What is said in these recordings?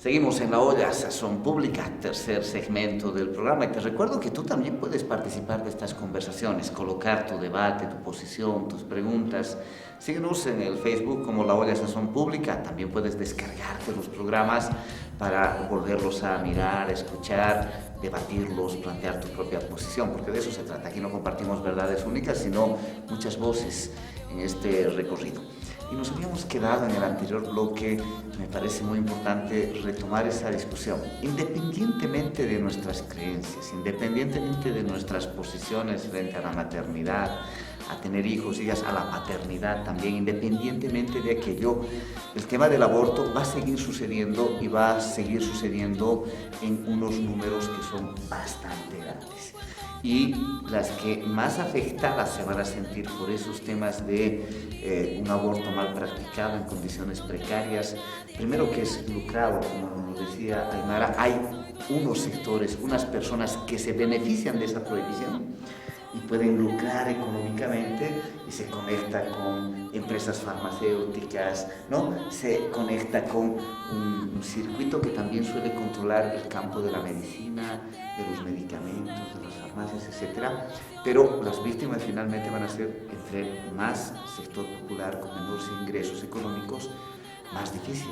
Seguimos en La Olla, Sazón Pública, tercer segmento del programa. Y te recuerdo que tú también puedes participar de estas conversaciones, colocar tu debate, tu posición, tus preguntas. Síguenos en el Facebook como La Olla, Sazón Pública. También puedes descargarte los programas para volverlos a mirar, escuchar, debatirlos, plantear tu propia posición, porque de eso se trata. Aquí no compartimos verdades únicas, sino muchas voces en este recorrido. Y nos habíamos quedado en el anterior bloque, me parece muy importante retomar esa discusión. Independientemente de nuestras creencias, independientemente de nuestras posiciones frente a la maternidad, a tener hijos, hijas, a la paternidad también, independientemente de aquello, el tema del aborto va a seguir sucediendo y va a seguir sucediendo en unos números que son bastante grandes. Y las que más afectadas se van a sentir por esos temas de un aborto mal practicado en condiciones precarias, primero que es lucrado, como nos decía Aymara, hay unos sectores, unas personas que se benefician de esa prohibición y pueden lucrar económicamente y se conecta con empresas farmacéuticas, ¿no? Se conecta con un circuito que también suele controlar el campo de la medicina, de los medicamentos, de las farmacias, etc. Pero las víctimas finalmente van a ser, entre más sector popular con menores ingresos económicos, más difícil,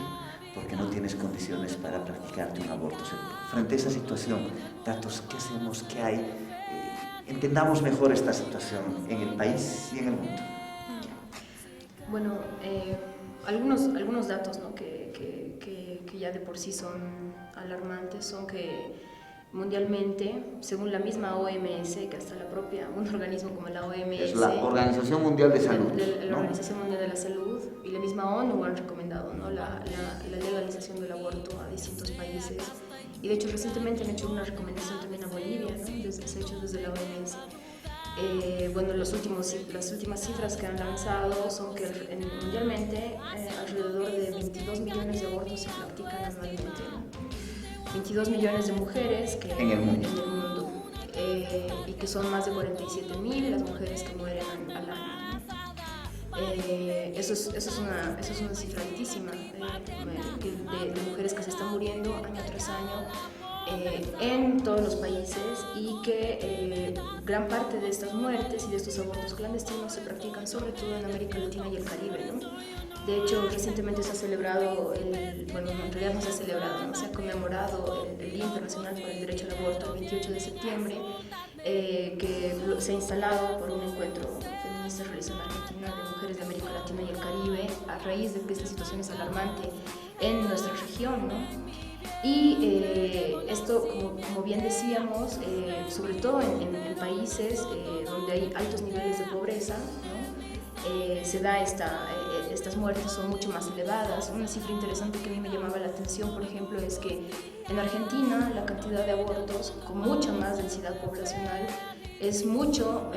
porque no tienes condiciones para practicarte un aborto seguro. Frente a esa situación, datos, ¿qué hacemos? ¿Qué hay? Entendamos mejor esta situación en el país y en el mundo. Bueno, algunos datos, ¿no? que ya de por sí son alarmantes son que mundialmente, según la misma OMS, que hasta un organismo como la OMS, es la Organización Mundial de Salud, la Organización Mundial de la Salud y la misma ONU han recomendado, ¿no? la legalización del aborto a distintos países, y de hecho recientemente han hecho una recomendación también a Bolivia, ¿no? Se ha hecho desde la OMS. Bueno, las últimas cifras que han lanzado son que mundialmente alrededor de 22 millones de abortos se practican anualmente, ¿no? 22 millones de mujeres en el mundo, y que son más de 47.000 las mujeres que mueren al año, ¿no? Eso es una cifra altísima de mujeres que se están muriendo año tras año en todos los países, y que gran parte de estas muertes y de estos abortos clandestinos se practican sobre todo en América Latina y el Caribe, ¿no? De hecho, recientemente se ha celebrado, en realidad no se ha celebrado, ¿no? Se ha conmemorado el Día Internacional por el Derecho al Aborto el 28 de septiembre, que se ha instalado por un encuentro feminista realizado en Argentina de mujeres de América Latina y el Caribe, a raíz de que esta situación es alarmante en nuestra región, ¿no? Y esto, como bien decíamos, sobre todo en países donde hay altos niveles de pobreza, ¿no? Se da estas muertes son mucho más elevadas. Una cifra interesante que a mí me llamaba la atención, por ejemplo, es que en Argentina la cantidad de abortos con mucha más densidad poblacional es mucho,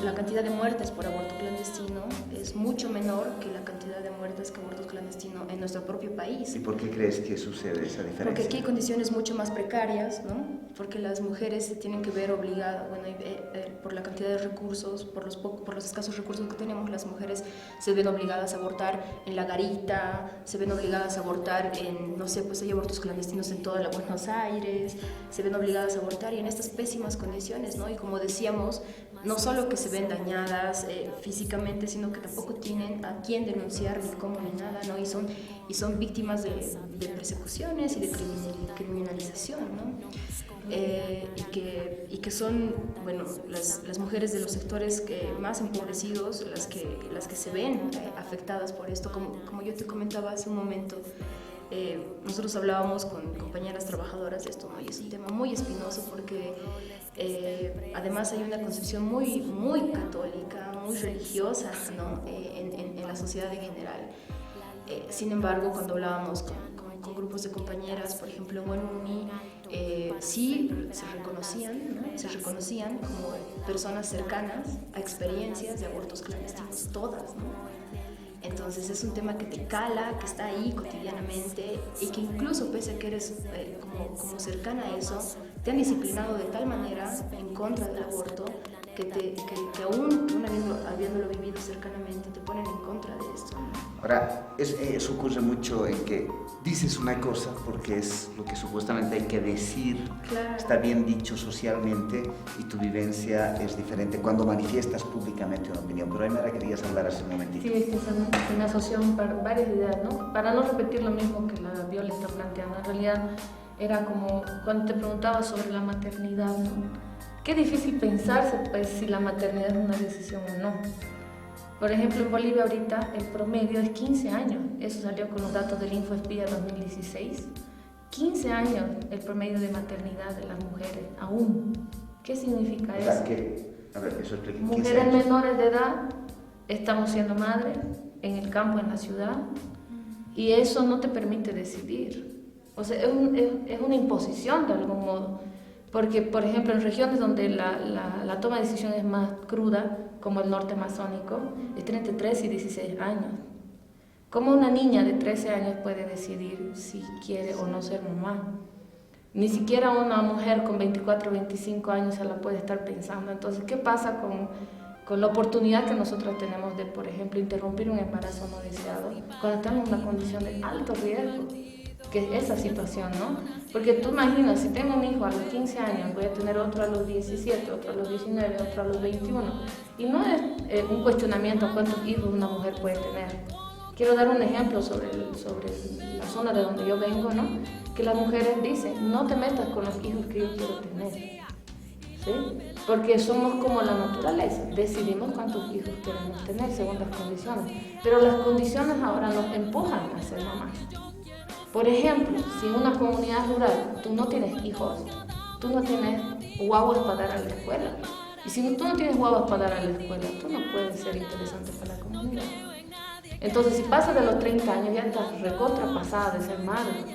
la cantidad de muertes por aborto clandestino es mucho menor que la cantidad de muertes que abortos clandestinos en nuestro propio país. ¿Y por qué crees que sucede esa diferencia? Porque aquí hay condiciones mucho más precarias, ¿no? Porque las mujeres se tienen que ver obligadas, por la cantidad de recursos, por los escasos recursos que tenemos, las mujeres se ven obligadas a abortar en la garita, se ven obligadas a abortar en, no sé, pues hay abortos clandestinos en toda la Buenos Aires, se ven obligadas a abortar y en estas pésimas condiciones, ¿no? Y como decíamos, no solo que se ven dañadas físicamente, sino que tampoco tienen a quién denunciar, ni cómo, ni nada, ¿no? Y son víctimas de persecuciones y de criminalización, ¿no? Y que son, bueno, las mujeres de los sectores más empobrecidos las que se ven afectadas por esto. Como yo te comentaba hace un momento, nosotros hablábamos con compañeras trabajadoras de esto, ¿no? Y es un tema muy espinoso porque además hay una concepción muy, muy católica, muy religiosa, ¿no? en la sociedad en general. Sin embargo, cuando hablábamos con grupos de compañeras, por ejemplo en UNI, sí se reconocían, ¿no? Se reconocían como personas cercanas a experiencias de abortos clandestinos, todas, ¿no? Entonces es un tema que te cala, que está ahí cotidianamente y que incluso pese a que eres como cercana a eso, te han disciplinado de tal manera en contra del aborto que aún habiéndolo vivido cercanamente te ponen en contra de esto. Ahora, Ahora, eso ocurre mucho en que dices una cosa porque es lo que supuestamente hay que decir, Claro. está bien dicho socialmente y tu vivencia es diferente cuando manifiestas públicamente una opinión. Pero Aymara, querías hablar hace un momentito. Sí, es que se me asoció varias ideas, ¿no? Para no repetir lo mismo que la Viola está planteando, en realidad era como cuando te preguntaba sobre la maternidad, ¿no? Qué difícil pensarse, pues, si la maternidad es una decisión o no. Por ejemplo, en Bolivia ahorita el promedio es 15 años. Eso salió con los datos del InfoEspía 2016. 15 años el promedio de maternidad de las mujeres, aún. ¿Qué significa eso? A ver, eso explica. Mujeres menores de edad estamos siendo madres en el campo, en la ciudad, y eso no te permite decidir. O sea, es una imposición de algún modo. Porque, por ejemplo, en regiones donde la toma de decisión es más cruda, como el norte amazónico, es entre 13 y 16 años. ¿Cómo una niña de 13 años puede decidir si quiere o no ser mamá? Ni siquiera una mujer con 24 o 25 años se la puede estar pensando. Entonces, ¿qué pasa con la oportunidad que nosotros tenemos de, por ejemplo, interrumpir un embarazo no deseado cuando estamos en una condición de alto riesgo? Que es esa situación, ¿no? Porque tú imaginas, si tengo un hijo a los 15 años, voy a tener otro a los 17, otro a los 19, otro a los 21. Y no es un cuestionamiento a cuántos hijos una mujer puede tener. Quiero dar un ejemplo sobre la zona de donde yo vengo, ¿no? Que las mujeres dicen, no te metas con los hijos que yo quiero tener. ¿Sí? Porque somos como la naturaleza, decidimos cuántos hijos queremos tener según las condiciones. Pero las condiciones ahora nos empujan a ser mamás. Por ejemplo, si en una comunidad rural tú no tienes hijos, tú no tienes guaguas para dar a la escuela. Y si tú no tienes guaguas para dar a la escuela, tú no puedes ser interesante para la comunidad. Entonces, si pasas de los 30 años, ya estás recontrapasada de ser madre.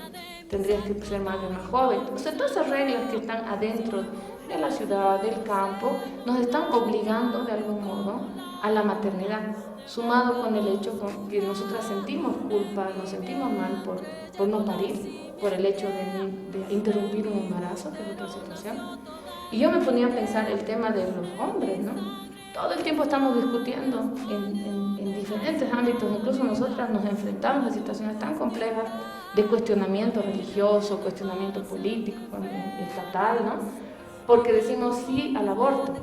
Tendrías que ser madre más joven. O sea, todas esas reglas que están adentro de la ciudad, del campo, nos están obligando de algún modo a la maternidad, sumado con el hecho que nosotras sentimos culpa, nos sentimos mal por no parir, por el hecho de interrumpir un embarazo, que es otra situación. Y yo me ponía a pensar el tema de los hombres, ¿no? Todo el tiempo estamos discutiendo en diferentes ámbitos, incluso nosotras nos enfrentamos a situaciones tan complejas de cuestionamiento religioso, cuestionamiento político, estatal, ¿no? Porque decimos sí al aborto.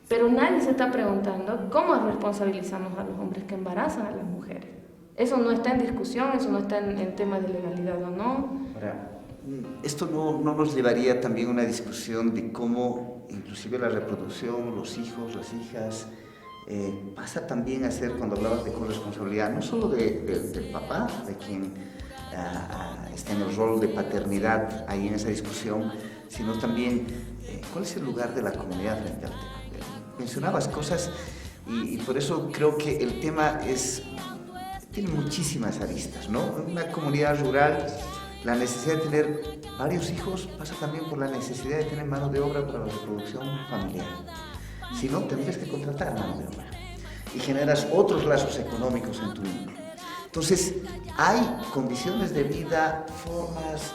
Pero nadie se está preguntando cómo responsabilizamos a los hombres que embarazan a las mujeres. Eso no está en discusión, eso no está en tema de legalidad o no. Ahora, esto no nos llevaría también a una discusión de cómo inclusive la reproducción, los hijos, las hijas, pasa también a ser, cuando hablabas de corresponsabilidad, no solo del papá, de quien está en el rol de paternidad ahí en esa discusión, sino también cuál es el lugar de la comunidad frente al tema. Mencionabas cosas y por eso creo que el tema tiene muchísimas aristas, ¿no? En una comunidad rural, la necesidad de tener varios hijos pasa también por la necesidad de tener mano de obra para la reproducción familiar. Si no, tendrías que contratar mano de obra y generas otros lazos económicos en tu vínculo. Entonces, hay condiciones de vida, formas,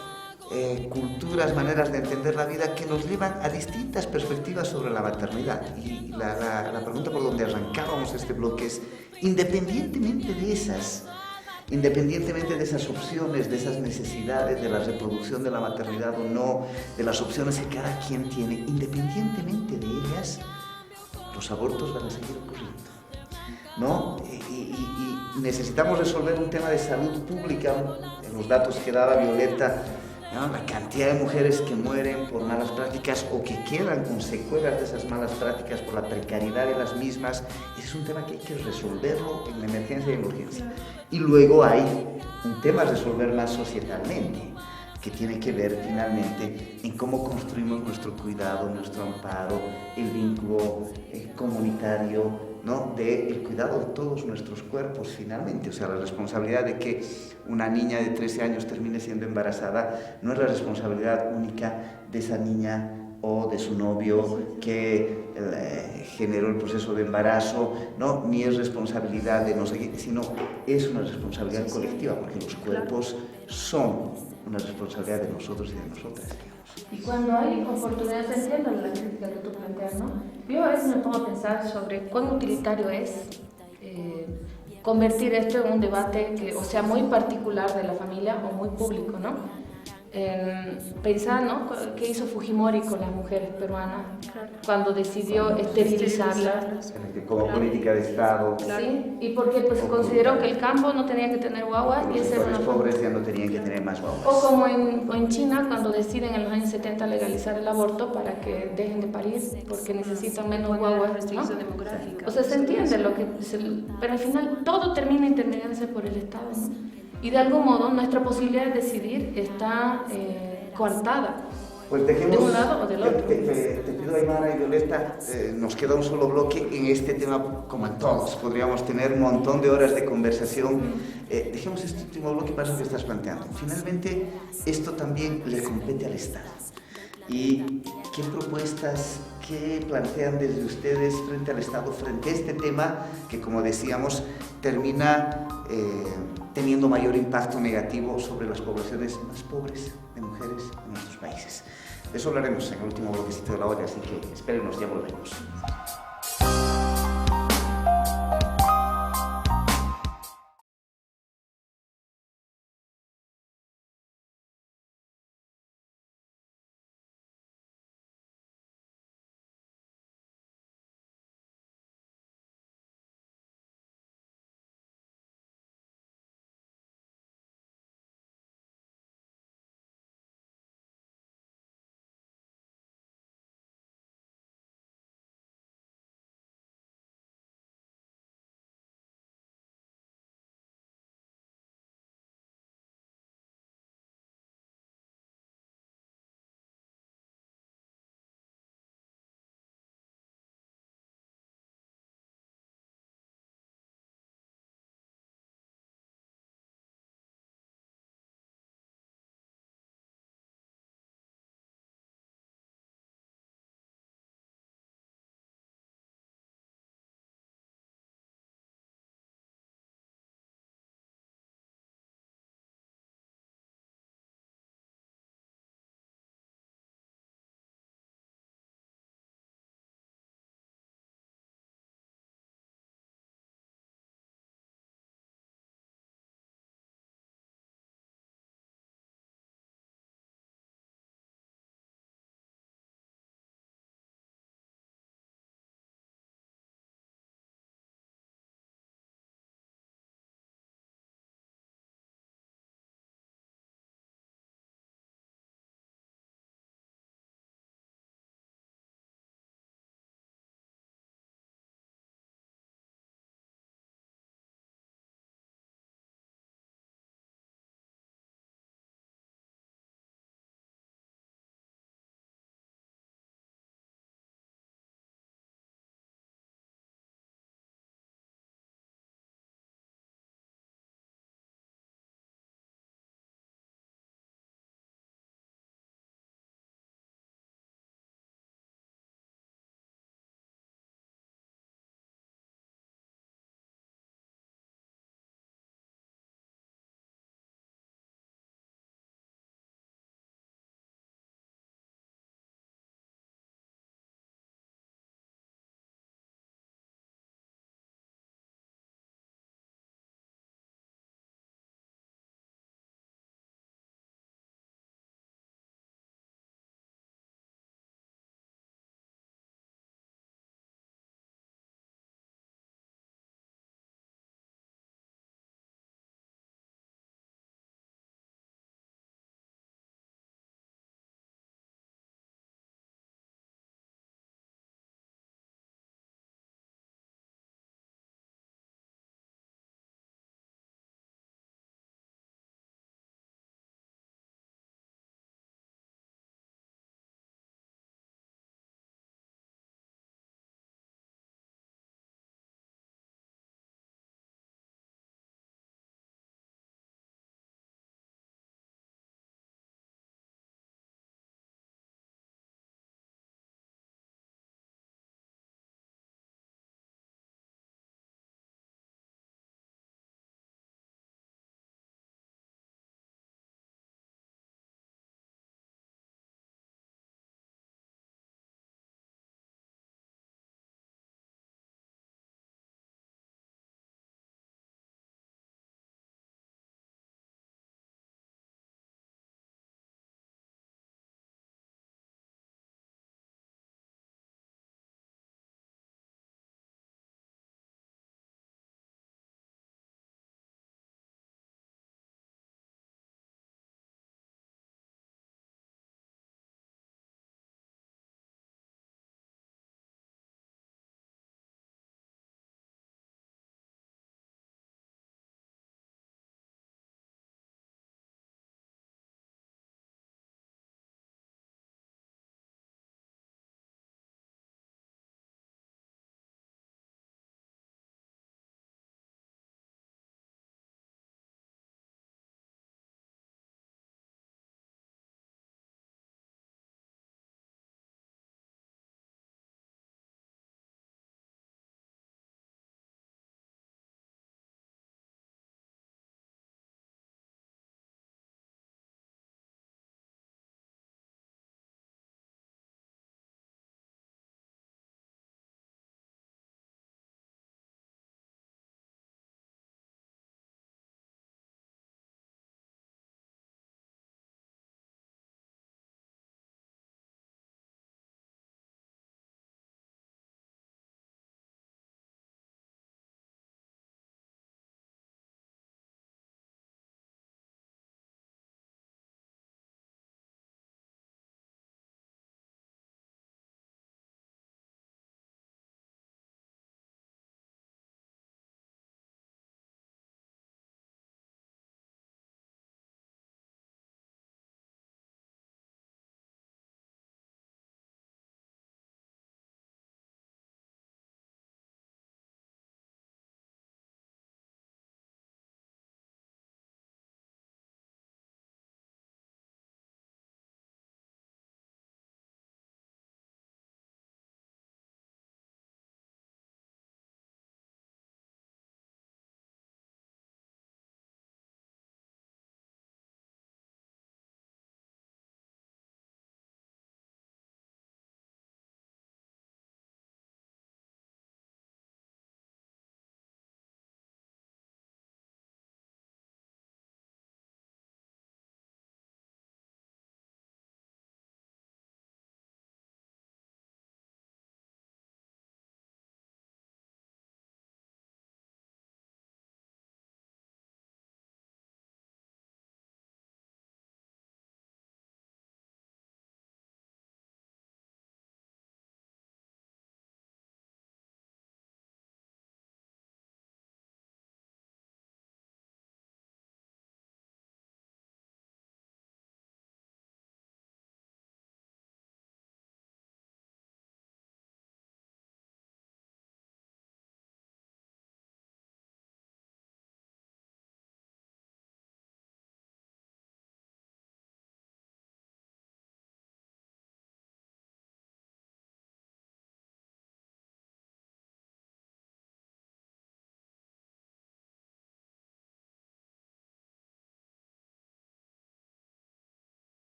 culturas, maneras de entender la vida que nos llevan a distintas perspectivas sobre la maternidad. Y la pregunta por donde arrancábamos este bloque es, independientemente de esas opciones, de esas necesidades, de la reproducción de la maternidad o no, de las opciones que cada quien tiene, independientemente de ellas, los abortos van a seguir ocurriendo, ¿no? Y necesitamos resolver un tema de salud pública. En los datos que daba Violeta, ¿no? La cantidad de mujeres que mueren por malas prácticas o que quedan con secuelas de esas malas prácticas por la precariedad de las mismas, ese es un tema que hay que resolverlo en la emergencia y en la urgencia. Y luego hay un tema a resolver más societalmente, que tiene que ver finalmente en cómo construimos nuestro cuidado, nuestro amparo, el vínculo comunitario, ¿no? Del cuidado de todos nuestros cuerpos finalmente. O sea, la responsabilidad de que una niña de 13 años termine siendo embarazada no es la responsabilidad única de esa niña o de su novio que generó el proceso de embarazo, ¿no? Ni es responsabilidad de no sé qué, sino es una responsabilidad colectiva, porque los cuerpos son una responsabilidad de nosotros y de nosotras. Y cuando hay oportunidades, entiendo la crítica que tú planteas, ¿no? Yo a veces me pongo a pensar sobre cuán utilitario es convertir esto en un debate que, o sea, muy particular de la familia o muy público, ¿no? Pensar, ¿no?, qué hizo Fujimori con las mujeres peruanas cuando decidió esterilizarlas. Como política de Estado. Sí, y porque pues consideró que el campo no tenía que tener guaguas y Los esa era una sectores pobres ya no tenían que tener más guaguas. O como en China, cuando deciden en los años 70 legalizar el aborto para que dejen de parir porque necesitan menos guaguas, ¿no? Demográfica. O sea, se entiende lo que... pero al final todo termina interviniéndose por el Estado, ¿no? Y de algún modo nuestra posibilidad de decidir está coartada. Pues dejemos, de un lado o del otro. Te pido, Aymara y Violeta, nos queda un solo bloque en este tema, como en todos. Podríamos tener un montón de horas de conversación. Dejemos este último bloque para lo que estás planteando. Finalmente, esto también le compete al Estado. ¿Y qué propuestas, qué plantean desde ustedes frente al Estado, frente a este tema que, como decíamos, termina teniendo mayor impacto negativo sobre las poblaciones más pobres de mujeres en nuestros países? De eso hablaremos en el último bloquecito de la olla, así que espérenos, ya volvemos.